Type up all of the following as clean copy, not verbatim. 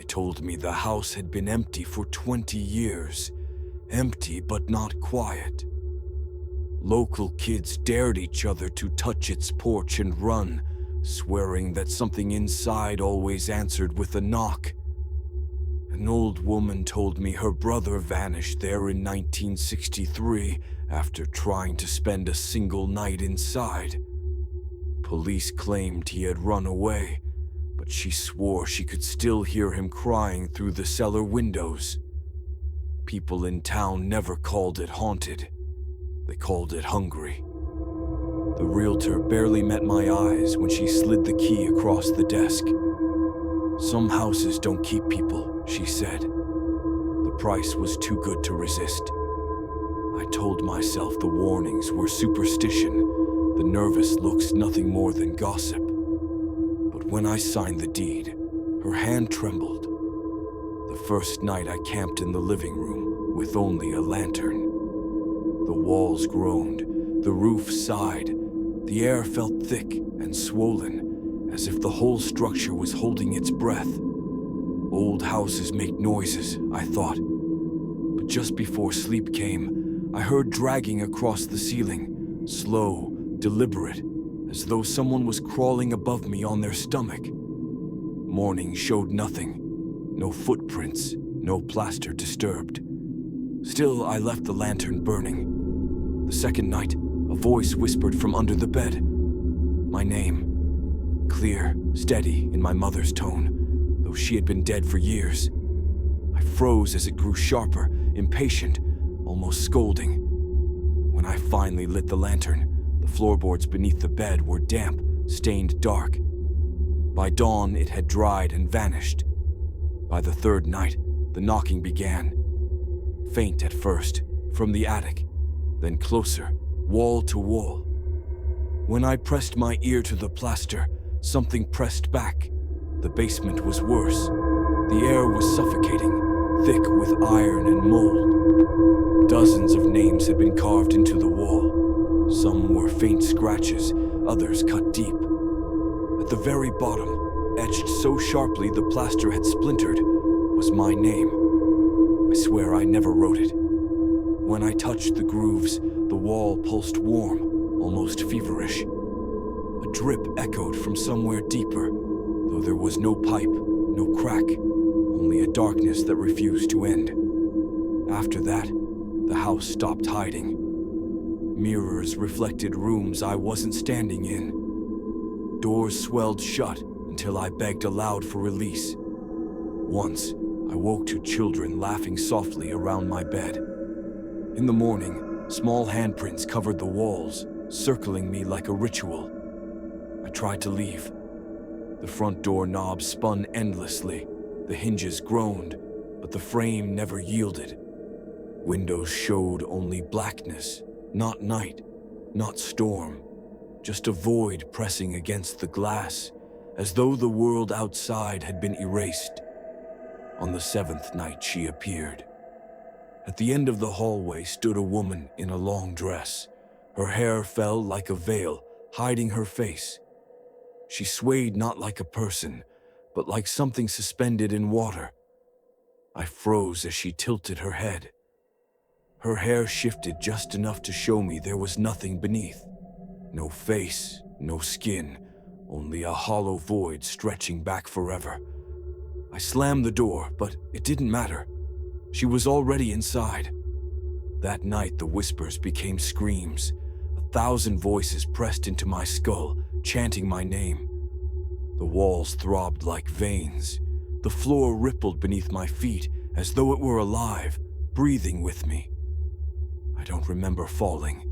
They told me the house had been empty for 20 years. Empty but not quiet. Local kids dared each other to touch its porch and run, swearing that something inside always answered with a knock. An old woman told me her brother vanished there in 1963 after trying to spend a single night inside. Police claimed he had run away, but she swore she could still hear him crying through the cellar windows. People in town never called it haunted. They called it hungry. The realtor barely met my eyes when she slid the key across the desk. "Some houses don't keep people," she said. The price was too good to resist. I told myself the warnings were superstition, the nervous looks nothing more than gossip. But when I signed the deed, her hand trembled. The first night I camped in the living room with only a lantern. The walls groaned, the roof sighed, the air felt thick and swollen, as if the whole structure was holding its breath. Old houses make noises, I thought. But just before sleep came, I heard dragging across the ceiling, slow, deliberate, as though someone was crawling above me on their stomach. Morning showed nothing. No footprints, no plaster disturbed. Still, I left the lantern burning. The second night, a voice whispered from under the bed. My name. Clear, steady in my mother's tone, though she had been dead for years. I froze as it grew sharper, impatient, almost scolding. When I finally lit the lantern, the floorboards beneath the bed were damp, stained dark. By dawn, it had dried and vanished. By the third night, the knocking began. Faint at first, from the attic, then closer, wall to wall. When I pressed my ear to the plaster, something pressed back. The basement was worse. The air was suffocating, thick with iron and mold. Dozens of names had been carved into the wall. Some were faint scratches, others cut deep. At the very bottom, etched so sharply the plaster had splintered, was my name. I swear I never wrote it. When I touched the grooves, the wall pulsed warm, almost feverish. A drip echoed from somewhere deeper, though there was no pipe, no crack, only a darkness that refused to end. After that, the house stopped hiding. Mirrors reflected rooms I wasn't standing in. Doors swelled shut until I begged aloud for release. Once, I woke to children laughing softly around my bed. In the morning, small handprints covered the walls, circling me like a ritual. I tried to leave. The front door knob spun endlessly. The hinges groaned, but the frame never yielded. Windows showed only blackness, not night, not storm, just a void pressing against the glass, as though the world outside had been erased. On the seventh night, she appeared. At the end of the hallway stood a woman in a long dress. Her hair fell like a veil, hiding her face. She swayed not like a person, but like something suspended in water. I froze as she tilted her head. Her hair shifted just enough to show me there was nothing beneath. No face, no skin, only a hollow void stretching back forever. I slammed the door, but it didn't matter. She was already inside. That night, the whispers became screams. 1,000 voices pressed into my skull, chanting my name. The walls throbbed like veins. The floor rippled beneath my feet, as though it were alive, breathing with me. I don't remember falling,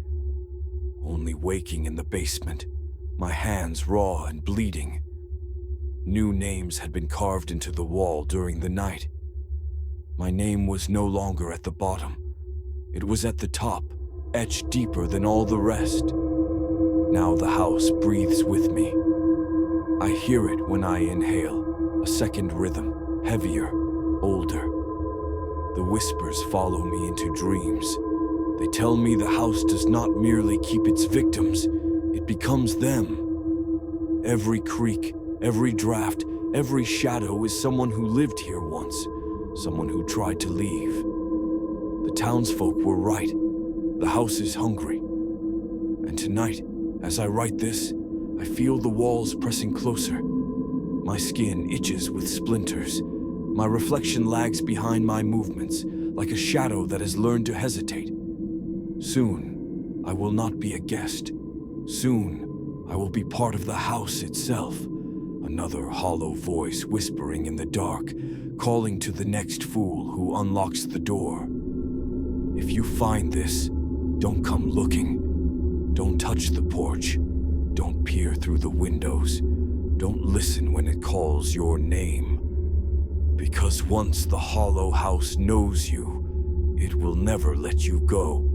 only waking in the basement, my hands raw and bleeding. New names had been carved into the wall during the night. My name was no longer at the bottom. It was at the top, etched deeper than all the rest. Now the house breathes with me. I hear it when I inhale, a second rhythm, heavier, older. The whispers follow me into dreams. They tell me the house does not merely keep its victims, it becomes them. Every creak, every draft, Every shadow is someone who lived here once, someone who tried to leave. The townsfolk were right. The house is hungry. And tonight, as I write this, I feel the walls pressing closer. My skin itches with splinters. My reflection lags behind my movements, like a shadow that has learned to hesitate. Soon, I will not be a guest. Soon, I will be part of the house itself. Another hollow voice whispering in the dark, calling to the next fool who unlocks the door. If you find this, don't come looking. Don't touch the porch. Don't peer through the windows. Don't listen when it calls your name. Because once the hollow house knows you, it will never let you go.